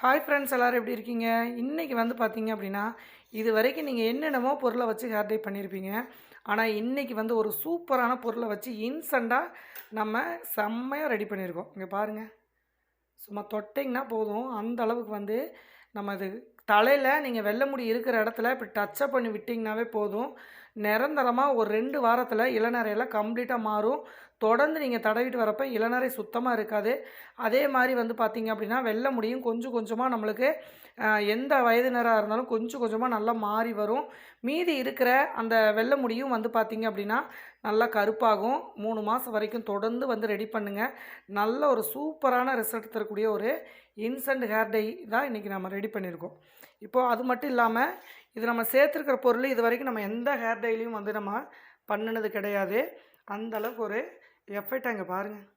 Hi friends எல்லோரும் எப்படி இருக்கீங்க? இன்றைக்கி வந்து பார்த்தீங்க அப்படின்னா, இது வரைக்கும் நீங்கள் என்னென்னமோ பொருளை வச்சு ஹேர் டை பண்ணியிருப்பீங்க. ஆனால் இன்றைக்கி வந்து ஒரு சூப்பரான பொருளை வச்சு இன்ஸ்டண்ட்டாக நம்ம செம்மையாக ரெடி பண்ணியிருக்கோம். இங்கே பாருங்கள், சும்மா தொட்டிங்கன்னா போதும், அந்த அளவுக்கு வந்து நம்ம இது தலையில் நீங்கள் வெள்ளை முடி இருக்கிற இடத்துல இப்படி டச்சப் பண்ணி விட்டிங்கனாவே போதும், நிரந்தரமாக ஒரு 2 வாரத்தில் இளநரையெல்லாம் கம்ப்ளீட்டாக மாறும். தொடர்ந்து நீங்கள் தடவிட்டு வரப்போ இளநரை சுத்தமாக இருக்காது. அதே மாதிரி வந்து பார்த்திங்க அப்படின்னா வெள்ளை முடியும் கொஞ்சம் கொஞ்சமாக நம்மளுக்கு எந்த வயதினராக இருந்தாலும் கொஞ்சம் கொஞ்சமாக நல்லா மாறி வரும். மீதி இருக்கிற அந்த வெள்ளை முடியும் வந்து பார்த்திங்க அப்படின்னா நல்லா கருப்பாகும். 3 மாதம் வரைக்கும் தொடர்ந்து வந்து ரெடி பண்ணுங்கள். நல்ல ஒரு சூப்பரான ரிசல்ட் தரக்கூடிய ஒரு இன்ஸ்டன்ட் ஹேர் டை தான் இன்றைக்கி நம்ம ரெடி பண்ணியிருக்கோம். இப்போது அது மட்டும் இல்லாமல் இது நம்ம சேர்த்துருக்கிற பொருள் இது வரைக்கும் நம்ம எந்த ஹேர் டைலையும் வந்து நம்ம பண்ணினது கிடையாது. அந்தளவுக்கு ஒரு எஃபெக்ட் அங்கே பாருங்கள்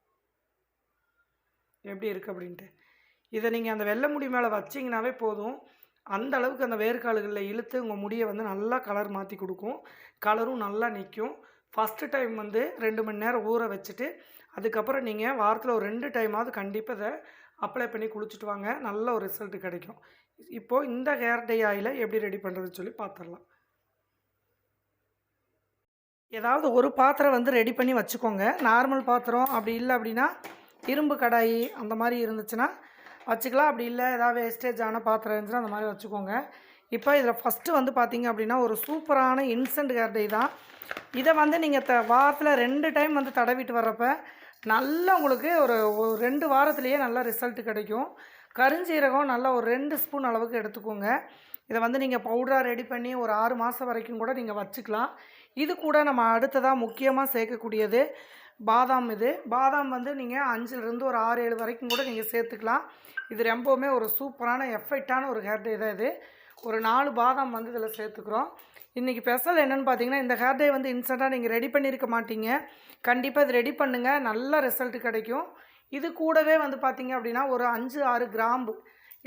எப்படி இருக்குது அப்படின்ட்டு. இதை நீங்கள் அந்த வெள்ளை முடி மேலே வச்சிங்கனாவே போதும், அந்த அளவுக்கு அந்த வேர்க்கால்களில் இழுத்து உங்கள் முடியை வந்து நல்லா கலர் மாற்றி கொடுக்கும். கலரும் நல்லா நிற்கும். ஃபஸ்ட்டு டைம் வந்து 2 மணி நேரம் ஊற வச்சுட்டு அதுக்கப்புறம் நீங்கள் வாரத்தில் ஒரு 2 டைமாவது கண்டிப்பாக இதை அப்ளை பண்ணி குளிச்சுட்டு வாங்க. நல்ல ஒரு ரிசல்ட் கிடைக்கும். இப்போது இந்த ஹேர் டை ஆயிலை எப்படி ரெடி பண்ணுறதுன்னு சொல்லி பார்த்துடலாம். ஏதாவது ஒரு பாத்திரம் வந்து ரெடி பண்ணி வச்சுக்கோங்க. நார்மல் பாத்திரம் அப்படி இல்லை அப்படின்னா இரும்பு கடாயி அந்த மாதிரி இருந்துச்சுன்னா வச்சுக்கலாம். அப்படி இல்லை ஏதாவது வேஸ்டேஜ் ஆன பாத்திரம் இருந்துச்சுன்னா அந்த மாதிரி வச்சுக்கோங்க. இப்போ இதில் ஃபஸ்ட்டு வந்து பார்த்திங்க அப்படின்னா ஒரு சூப்பரான இன்ஸ்டன்ட் ஹேர் டை தான். இதை வந்து நீங்கள் வாரத்தில் 2 டைம் வந்து தடவிட்டு வர்றப்ப நல்லா உங்களுக்கு ஒரு 2 வாரத்துலேயே நல்லா ரிசல்ட் கிடைக்கும். கருஞ்சீரகம் நல்லா ஒரு 2 ஸ்பூன் அளவுக்கு எடுத்துக்கோங்க. இதை வந்து நீங்கள் பவுடராக ரெடி பண்ணி ஒரு 6 மாதம் வரைக்கும் கூட நீங்கள் வச்சுக்கலாம். இது கூட நம்ம அடுத்ததாக முக்கியமாக சேர்க்கக்கூடியது பாதாம். பாதாம் வந்து நீங்கள் 5லேருந்து ஒரு 6, 7 வரைக்கும் கூட நீங்கள் சேர்த்துக்கலாம். இது ரொம்பவுமே ஒரு சூப்பரான எஃபெக்டான ஒரு ஹேர் டை தான் இது. ஒரு 4 பாதாம் வந்து இதில் சேர்த்துக்கிறோம். இன்றைக்கி ஸ்பெஷல் என்னென்னு பார்த்தீங்கன்னா, இந்த ஹேர் டை வந்து இன்ஸ்டண்ட்டாக நீங்கள் ரெடி பண்ணியிருக்க மாட்டீங்க. கண்டிப்பாக இது ரெடி பண்ணுங்கள், நல்ல ரிசல்ட் கிடைக்கும். இது கூடவே வந்து பார்த்திங்க அப்படின்னா ஒரு 5, 6 கிராம்பு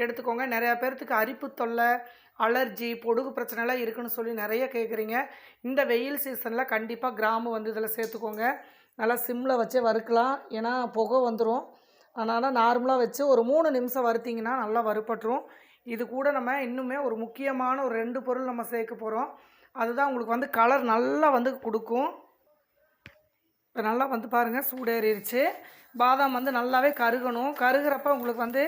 எடுத்துக்கோங்க. நிறையா பேர்த்துக்கு அரிப்பு தொல்லை, அலர்ஜி, பொடுகு பிரச்சனைலாம் இருக்குதுன்னு சொல்லி நிறைய கேட்குறீங்க. இந்த வெயில் சீசனில் கண்டிப்பாக கிராம்பு வந்து இதில் சேர்த்துக்கோங்க. நல்லா சிம்மில் வச்சே வறுக்கலாம், ஏன்னா புகை வந்துடும். அதனால் நார்மலாக வச்சு ஒரு 3 நிமிஷம் வறுத்திங்கன்னா நல்லா வறுப்பட்டுரும். இது கூட நம்ம இன்னுமே ஒரு முக்கியமான ஒரு 2 பொருள் நம்ம சேர்க்க போகிறோம். அதுதான் உங்களுக்கு வந்து கலர் நல்லா வந்து கொடுக்கும். இப்போ நல்லா வந்து பாருங்கள், சூடேறிடுச்சு. பாதாம் வந்து நல்லாவே கருகணும். கருகிறப்ப உங்களுக்கு வந்து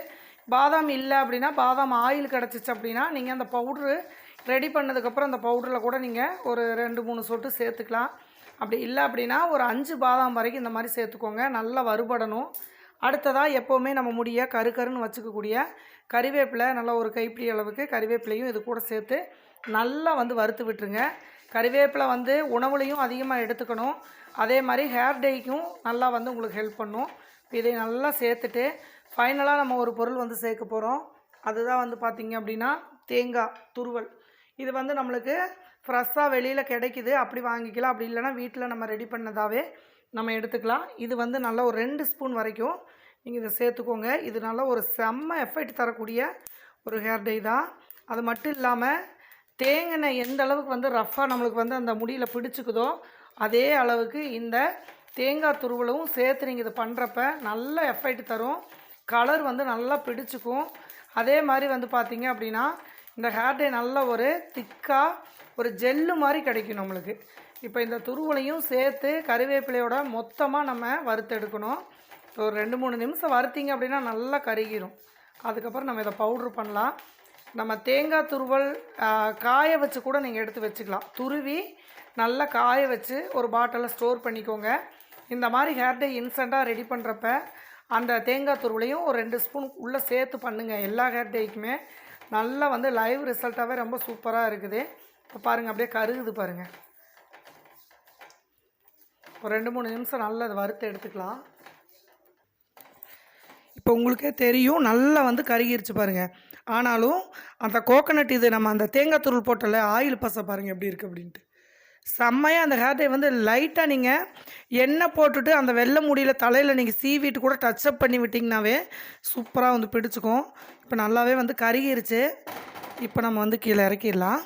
பாதாம் இல்லை அப்படின்னா பாதாம் ஆயில் கிடச்சிச்சு அப்படின்னா நீங்கள் அந்த பவுட்ரு ரெடி பண்ணதுக்கப்புறம் அந்த பவுடரில் கூட நீங்கள் ஒரு 2, 3 சொட்டு சேர்த்துக்கலாம். அப்படி இல்லை அப்படின்னா ஒரு 5 பாதாம் வரைக்கும் இந்த மாதிரி சேர்த்துக்கோங்க. நல்லா வறுபடணும். அடுத்ததாக எப்போவுமே நம்ம முடிய கருன்னு வச்சுக்கக்கூடிய கறிவேப்பிலை நல்லா ஒரு கைப்பிடி அளவுக்கு கறிவேப்பிலையும் இது கூட சேர்த்து நல்லா வந்து வறுத்து விட்டுருங்க. கறிவேப்பிலை வந்து உணவுலையும் அதிகமாக எடுத்துக்கணும். அதே மாதிரி ஹேர் டைக்கும் நல்லா வந்து உங்களுக்கு ஹெல்ப் பண்ணும். இதை நல்லா சேர்த்துட்டு ஃபைனலாக நம்ம ஒரு பொருள் வந்து சேர்க்க போகிறோம். அதுதான் வந்து பார்த்திங்க அப்படின்னா தேங்காய் துருவல். இது வந்து நம்மளுக்கு ஃப்ரெஷ்ஷாக வெளியில் கிடைக்கிது, அப்படி வாங்கிக்கலாம். அப்படி இல்லைனா வீட்டில் நம்ம ரெடி பண்ணதாகவே நம்ம எடுத்துக்கலாம். இது வந்து நல்லா ஒரு 2 ஸ்பூன் வரைக்கும் நீங்கள் இதை சேர்த்துக்கோங்க. இது நல்லா ஒரு செம்ம எஃபெக்ட் தரக்கூடிய ஒரு ஹேர் டை தான். அது மட்டும் இல்லாமல் தேங்காய் எந்த அளவுக்கு வந்து ரஃப்பாக நம்மளுக்கு வந்து அந்த முடியில் பிடிச்சிக்குதோ அதே அளவுக்கு இந்த தேங்காய் துருவலும் சேர்த்து நீங்கள் இது பண்ணுறப்ப நல்ல எஃபெக்ட் தரும். கலர் வந்து நல்லா பிடிச்சிக்கும். அதே மாதிரி வந்து பார்த்திங்க அப்படின்னா இந்த ஹேர் டை நல்ல ஒரு திக்காக ஒரு ஜெல்லு மாதிரி கிடைக்கும் நம்மளுக்கு. இப்போ இந்த துருவலையும் சேர்த்து கறிவேப்பிலையோட மொத்தமாக நம்ம வறுத்தெடுக்கணும். ஒரு 2, 3 நிமிஷம் வறுத்திங்க அப்படின்னா நல்லா கருகிரும். அதுக்கப்புறம் நம்ம இதை பவுட்ரு பண்ணலாம். நம்ம தேங்காய் துருவல் காய வச்சு கூட நீங்கள் எடுத்து வச்சுக்கலாம். துருவி நல்லா காய வச்சு ஒரு பாட்டிலில் ஸ்டோர் பண்ணிக்கோங்க. இந்த மாதிரி ஹேர் டை இன்ஸ்டண்ட்டாக ரெடி பண்ணுறப்ப அந்த தேங்காய் துருவலையும் ஒரு 2 ஸ்பூன் உள்ளே சேர்த்து பண்ணுங்கள். எல்லா ஹேர் டைக்குமே நல்லா வந்து லைவ் ரிசல்ட்டாகவே ரொம்ப சூப்பராக இருக்குது. இப்போ பாருங்கள், அப்படியே கருகுது பாருங்கள். ஒரு 2, 3 நிமிஷம் நல்லா அதை வறுத்து எடுத்துக்கலாம். இப்போ உங்களுக்கே தெரியும் நல்லா வந்து கருகிருச்சு பாருங்கள். ஆனாலும் அந்த கோகனட் இது நம்ம அந்த தேங்காய் துருள் போட்டல ஆயில் பசை பாருங்கள் எப்படி இருக்குது அப்படின்ட்டு. செம்மையாக அந்த ஹேர் டை வந்து லைட்டாக நீங்கள் எண்ணெய் போட்டுட்டு அந்த வெள்ளை முடியில் தலையில் நீங்கள் சீவிட்டு கூட டச்சப் பண்ணி விட்டிங்கனாவே சூப்பராக வந்து பிடிச்சிக்கும். இப்போ நல்லாவே வந்து கருகிருச்சு. இப்போ நம்ம வந்து கீழே இறக்கிடலாம்.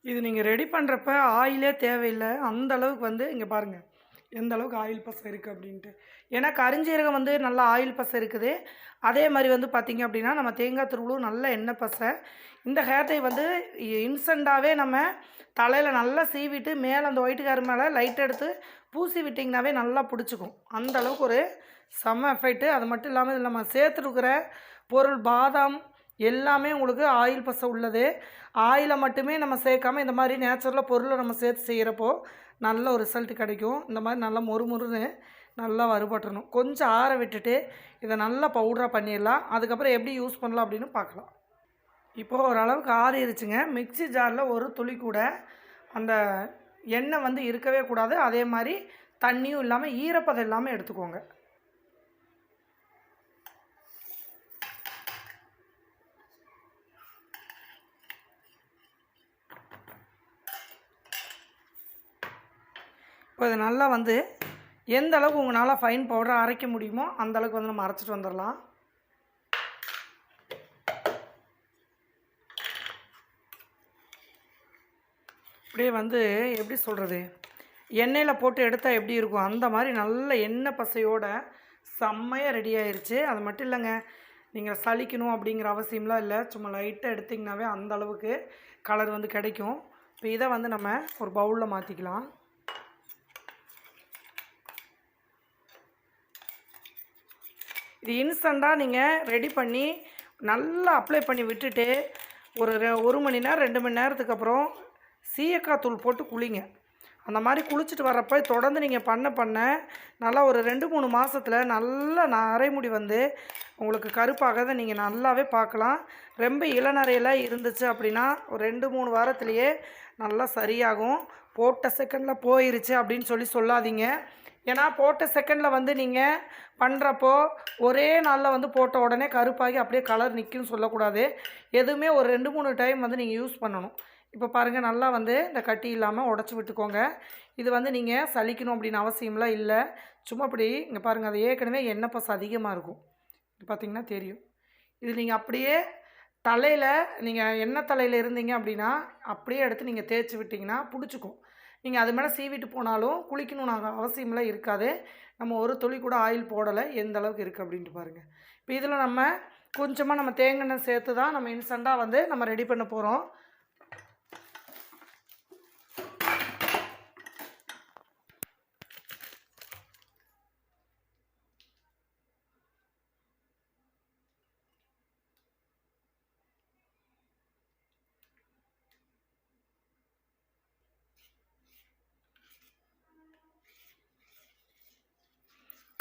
இது நீங்கள் ரெடி பண்ணுறப்ப ஆயிலே தேவையில்லை. அந்த அளவுக்கு வந்து இங்கே பாருங்கள் எந்த அளவுக்கு ஆயில் பசை இருக்குது அப்படின்ட்டு. ஏன்னா கருஞ்சீரகம் வந்து நல்லா ஆயில் பசை இருக்குது. அதே மாதிரி வந்து பார்த்திங்க அப்படின்னா நம்ம தேங்காய் துருவலும் நல்ல எண்ணெய் பசை. இந்த ஹேர் டை வந்து இன்ஸ்டண்ட்டாகவே நம்ம தலையில் நல்லா சீவிட்டு மேலே அந்த ஒயிட் ஹேர் மேலே லைட் எடுத்து பூசி விட்டிங்கனாவே நல்லா பிடிச்சிக்கும். அந்த அளவுக்கு ஒரு செம்ம எஃபெக்ட்டு. அது மட்டும் இல்லாமல் இதில் நம்ம சேர்த்துருக்கிற பொருள் பாதாம் எல்லாமே உங்களுக்கு ஆயில் பசை உள்ளது. ஆயிலை மட்டுமே நம்ம சேர்க்காம இந்த மாதிரி நேச்சுரலாக பொருளை நம்ம சேர்த்து செய்கிறப்போ நல்ல ஒரு ரிசல்ட் கிடைக்கும். இந்த மாதிரி நல்லா மொறுமொறுன்னு நல்லா வறுபட்டணும். கொஞ்சம் ஆற விட்டுட்டு இதை நல்லா பவுடராக பண்ணிடலாம். அதுக்கப்புறம் எப்படி யூஸ் பண்ணலாம் அப்படின்னு பார்க்கலாம். இப்போது ஓரளவுக்கு ஆறிடுச்சுங்க. மிக்ஸி ஜாரில் ஒரு துளி கூட அந்த எண்ணெய் வந்து இருக்கவே கூடாது. அதே மாதிரி தண்ணியும் இல்லாமல் ஈரப்பதம் இல்லாமல் எடுத்துக்கோங்க. இப்போ இது நல்லா வந்து எந்த அளவுக்கு உங்களால் ஃபைன் பவுடராக அரைக்க முடியுமோ அந்த அளவுக்கு வந்து நம்ம அரைச்சிட்டு வந்துடலாம். அப்படியே வந்து எப்படி சொல்கிறது, எண்ணெயில் போட்டு எடுத்தால் எப்படி இருக்கும் அந்த மாதிரி நல்ல எண்ணெய் பசையோட செம்மையாக ரெடி ஆயிடுச்சு. அது மட்டும் இல்லைங்க, நீங்கள் சலிக்கணும் அப்படிங்கிற அவசியம்லாம் இல்லை. சும்மா லைட்டாக எடுத்திங்கனாவே அந்த அளவுக்கு கலர் வந்து கிடைக்கும். இப்போ இதை வந்து நம்ம ஒரு பவுலில் மாற்றிக்கலாம். இது இன்ஸ்டண்ட்டாக நீங்கள் ரெடி பண்ணி நல்லா அப்ளை பண்ணி விட்டுட்டு ஒரு 1 மணி நேரம் 2 மணி நேரத்துக்கு அப்புறம் சீயக்காய் தூள் போட்டு குளிங்க. அந்த மாதிரி குளிச்சுட்டு வரப்போ தொடர்ந்து நீங்கள் பண்ண நல்லா ஒரு 2-3 மாதத்தில் நல்ல நரைமுடி வந்து உங்களுக்கு கருப்பாகதை நீங்கள் நல்லாவே பார்க்கலாம். ரொம்ப இளநரையெல்லாம் இருந்துச்சு அப்படின்னா ஒரு 2-3 வாரத்துலேயே நல்லா சரியாகும். போட்ட செகண்டில் போயிருச்சு அப்படின்னு சொல்லாதீங்க. ஏன்னா போட்ட செகண்டில் வந்து நீங்கள் பண்ணுறப்போ ஒரே நாளில் வந்து போட்ட உடனே கருப்பாகி அப்படியே கலர் நிற்கும்னு சொல்லக்கூடாது. எதுவுமே ஒரு 2-3 டைம் வந்து நீங்கள் யூஸ் பண்ணணும். இப்போ பாருங்கள் நல்லா வந்து இந்த கட்டி இல்லாமல் உடச்சி விட்டுக்கோங்க. இது வந்து நீங்கள் சலிக்கணும் அப்படின்னு அவசியம்லாம் இல்லை. சும்மா இப்படி இங்கே பாருங்கள், அது ஏற்கனவே எண்ணெய் பசை அதிகமாக இருக்கும். இது பார்த்திங்கன்னா தெரியும். இது நீங்கள் அப்படியே தலையில் நீங்கள் எண்ணெய் தலையில் இருந்தீங்க அப்படின்னா அப்படியே எடுத்து நீங்கள் தேய்ச்சி விட்டிங்கன்னா பிடிச்சிக்கும். நீங்கள் அது மேலே சீவிட்டு போனாலும் குளிக்கணும்னு அவசியமெல்லாம் இருக்காது. நம்ம ஒரு துளி கூட ஆயில் போடலை. எந்த அளவுக்கு இருக்குது அப்படின்ட்டு பாருங்கள். இப்போ இதில் நம்ம கொஞ்சமாக நம்ம தேங்காய் எண்ணெய் சேர்த்து தான் நம்ம இன்ஸ்டண்ட்டாக வந்து நம்ம ரெடி பண்ண போகிறோம்.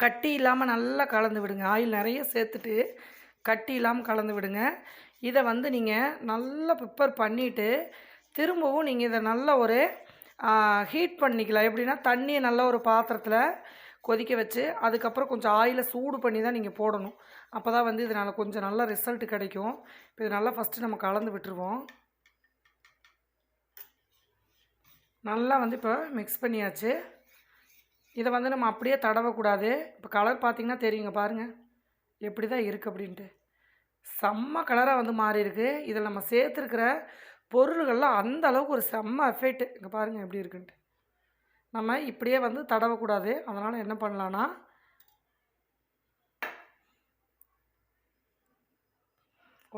கட்டி இல்லாமல் நல்லா கலந்து விடுங்க. ஆயில் நிறைய சேர்த்துட்டு கட்டி இல்லாமல் கலந்து விடுங்க. இதை வந்து நீங்கள் நல்லா ப்ரிப்பேர் பண்ணிவிட்டு திரும்பவும் நீங்கள் இதை நல்லா ஒரு ஹீட் பண்ணிக்கலாம். எப்படின்னா தண்ணியை நல்லா ஒரு பாத்திரத்தில் கொதிக்க வச்சு அதுக்கப்புறம் கொஞ்சம் ஆயிலை சூடு பண்ணி தான் நீங்கள் போடணும். அப்போ தான் வந்து இதனால் கொஞ்சம் நல்ல ரிசல்ட் கிடைக்கும். இப்போ இது நல்லா ஃபஸ்ட்டு நம்ம கலந்து விட்டுருவோம். நல்லா வந்து இப்போ மிக்ஸ் பண்ணியாச்சு. இதை வந்து நம்ம அப்படியே தடவக்கூடாது. இப்போ கலர் பார்த்திங்கன்னா தெரியுங்க, பாருங்கள் எப்படி தான் இருக்குது அப்படின்ட்டு. செம்ம கலராக வந்து மாறி இருக்குது. இதில் நம்ம சேர்த்துருக்கிற பொருள்கள்லாம் அந்த அளவுக்கு ஒரு செம்ம எஃபெக்ட். இங்கே பாருங்கள் எப்படி இருக்குன்ட்டு. நம்ம இப்படியே வந்து தடவக்கூடாது. அதனால் என்ன பண்ணலான்னா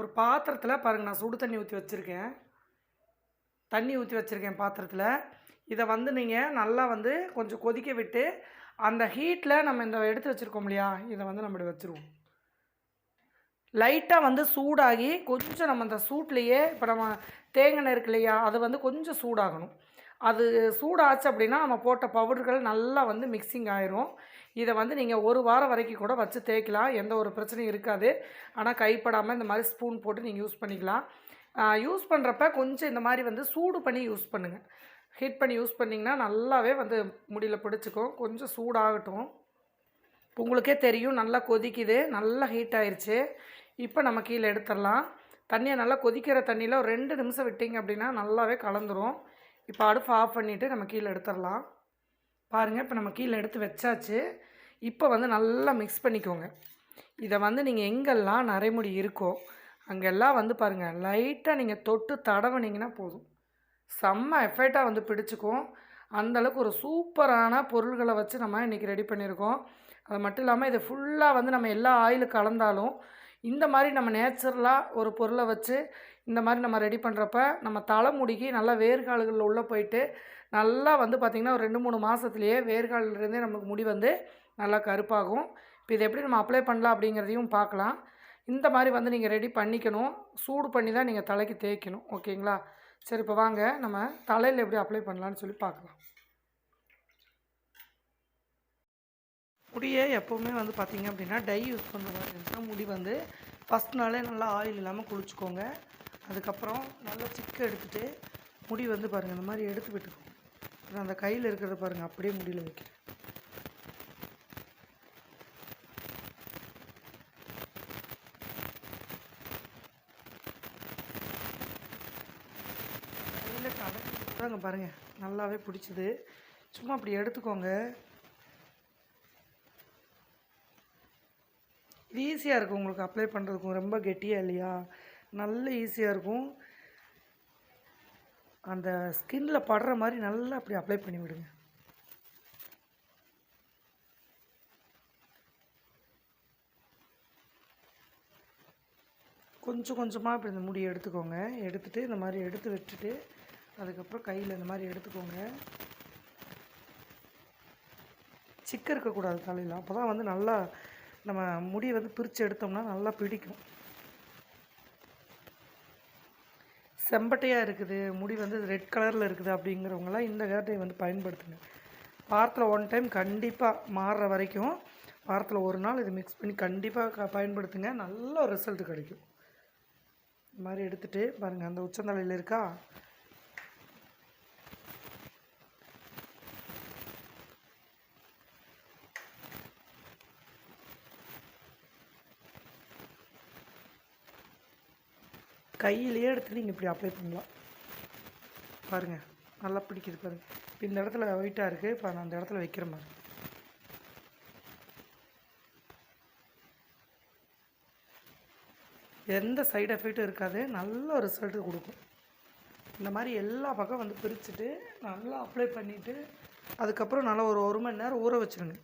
ஒரு பாத்திரத்தில் பாருங்கள், நான் சுடு தண்ணி ஊற்றி வச்சுருக்கேன். பாத்திரத்தில் இதை வந்து நீங்கள் நல்லா வந்து கொஞ்சம் கொதிக்க விட்டு அந்த ஹீட்டில் நம்ம இந்த எடுத்து வச்சுருக்கோம் இல்லையா, இதை வந்து நம்ம வச்சுருவோம். லைட்டாக வந்து சூடாகி கொஞ்சம் நம்ம அந்த சூட்லேயே இப்போ நம்ம தேங்காய் இருக்கு இல்லையா, அது வந்து கொஞ்சம் சூடாகணும். அது சூடாச்சு அப்படின்னா நம்ம போட்ட பவுடர்கள் நல்லா வந்து மிக்சிங் ஆயிரும். இதை வந்து நீங்கள் 1 வாரம் வரைக்கும் கூட வச்சு தேய்க்கலாம். எந்த ஒரு பிரச்சனையும் இருக்காது. ஆனால் கைப்படாமல் இந்த மாதிரி ஸ்பூன் போட்டு நீங்கள் யூஸ் பண்ணிக்கலாம். யூஸ் பண்ணுறப்ப கொஞ்சம் இந்த மாதிரி வந்து சூடு பண்ணி யூஸ் பண்ணுங்கள். ஹீட் பண்ணி யூஸ் பண்ணிங்கன்னா நல்லாவே வந்து முடியில் பிடிச்சிக்கும். கொஞ்சம் சூடாகட்டும். உங்களுக்கே தெரியும் நல்லா கொதிக்குது, நல்லா ஹீட் ஆயிடுச்சு. இப்போ நம்ம கீழே எடுத்துடலாம். தண்ணியை நல்லா கொதிக்கிற தண்ணியில் ஒரு 2 நிமிஷம் விட்டிங்க அப்படின்னா நல்லாவே கலந்துரும். இப்போ அடுப்பு ஆஃப் பண்ணிவிட்டு நம்ம கீழே எடுத்துடலாம். பாருங்கள், இப்போ நம்ம கீழே எடுத்து வச்சாச்சு. இப்போ வந்து நல்லா மிக்ஸ் பண்ணிக்கோங்க. இதை வந்து நீங்கள் எங்கெல்லாம் நரைமுடி இருக்கோ அங்கெல்லாம் வந்து பாருங்கள் லைட்டாக நீங்கள் தொட்டு தடவினீங்கன்னா போதும். செம்ம எஃபெக்டாக வந்து பிடிச்சிக்கும். அந்தளவுக்கு ஒரு சூப்பரான பொருள்களை வச்சு நம்ம இன்றைக்கி ரெடி பண்ணியிருக்கோம். அது மட்டும் இல்லாமல் இது ஃபுல்லாக வந்து நம்ம எல்லா ஆயிலு கலந்தாலும் இந்த மாதிரி நம்ம நேச்சுரலாக ஒரு பொருளை வச்சு இந்த மாதிரி நம்ம ரெடி பண்ணுறப்ப நம்ம தலைமுடிக்கு நல்லா வேர்கால்களில் உள்ளே போயிட்டு நல்லா வந்து பார்த்திங்கன்னா ஒரு 2-3 மாதத்துலேயே வேர்காலிலிருந்தே நமக்கு முடி வந்து நல்லா கருப்பாகும். இப்போ இதை எப்படி நம்ம அப்ளை பண்ணலாம் அப்படிங்கிறதையும் பார்க்கலாம். இந்த மாதிரி வந்து நீங்கள் ரெடி பண்ணிக்கணும். சூடு பண்ணி தான் நீங்கள் தலைக்கு தேய்க்கணும். ஓகேங்களா? சரி, இப்போ வாங்க நம்ம தலையில் எப்படி அப்ளை பண்ணலான்னு சொல்லி பார்க்கலாம். முடியை எப்போவுமே வந்து பார்த்திங்க அப்படின்னா டை யூஸ் பண்ணுற மாதிரி இருந்துச்சுன்னா முடி வந்து ஃபஸ்ட் நாளே நல்லா ஆயில் இல்லாமல் குளிச்சுக்கோங்க. அதுக்கப்புறம் நல்லா சிக்கு எடுத்துகிட்டு முடி வந்து பாருங்கள் இந்த மாதிரி எடுத்து விட்டுக்கோங்க. அந்த கையில் இருக்கிறத பாருங்கள் அப்படியே முடியில் வைக்கிறேன். கையில் கடை பாருங்கள் நல்லாவே பிடிச்சிது. சும்மா அப்படி எடுத்துக்கோங்க. இது ஈஸியாக இருக்கும் உங்களுக்கு அப்ளை பண்ணுறதுக்கும். ரொம்ப கெட்டியாக இல்லையா, நல்ல ஈஸியாக இருக்கும். அந்த ஸ்கின்ல படுற மாதிரி நல்லா அப்படி அப்ளை பண்ணி விடுங்க. கொஞ்சம் கொஞ்சமாக இப்படி இந்த முடியை எடுத்துக்கோங்க. எடுத்துகிட்டு இந்த மாதிரி எடுத்து விட்டுட்டு அதுக்கப்புறம் கையில் இந்த மாதிரி எடுத்துக்கோங்க. சிக்க இருக்கக்கூடாது தலையில். அப்போ தான் வந்து நல்லா நம்ம முடியை வந்து பிரித்து எடுத்தோம்னா நல்லா பிடிக்கும். செம்பட்டையாக இருக்குது, முடி வந்து ரெட் கலரில் இருக்குது அப்படிங்கிறவங்களாம் இந்த ஹேர் டை வந்து பயன்படுத்துங்க. வாரத்தில் 1 டைம் கண்டிப்பாக மாறுற வரைக்கும் வாரத்தில் 1 நாள் இது மிக்ஸ் பண்ணி கண்டிப்பாக பயன்படுத்துங்க. நல்ல ஒரு ரிசல்ட் கிடைக்கும். இந்த மாதிரி எடுத்துகிட்டு பாருங்கள் அந்த உச்சந்தலையில் இருக்கா, கையிலேயே எடுத்து நீங்கள் இப்படி அப்ளை பண்ணலாம். பாருங்கள் நல்லா பிடிக்குது பாருங்கள். இப்போ இந்த இடத்துல ஒயிட்டாக இருக்குது. இப்போ நான் அந்த இடத்துல வைக்கிற மாதிரி எந்த சைடு எஃபெக்ட்டும் இருக்காது. நல்ல ஒரு ரிசல்ட்டு கொடுக்கும். இந்த மாதிரி எல்லா பக்கம் வந்து பிரிச்சுட்டு நல்லா அப்ளை பண்ணிவிட்டு அதுக்கப்புறம் நல்லா ஒரு 1 மணி நேரம் ஊற வச்சுருங்க.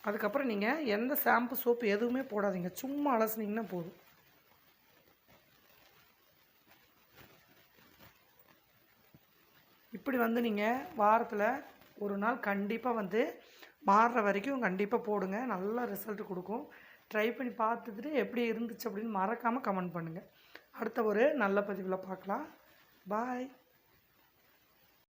அதுக்கப்புறம் நீங்கள் எந்த ஷாம்பு சோப்பு எதுவுமே போடாதீங்க. சும்மா அலசினீங்கன்னா போதும். இப்படி வந்து நீங்கள் வாரத்தில் 1 நாள் கண்டிப்பாக வந்து மாறுற வரைக்கும் கண்டிப்பாக போடுங்க. நல்ல ரிசல்ட் கொடுக்கும். ட்ரை பண்ணி பார்த்துட்டு எப்படி இருந்துச்சு அப்படின்னு மறக்காமல் கமெண்ட் பண்ணுங்கள். அடுத்த ஒரு நல்ல பதிவில் பார்க்கலாம். பாய்.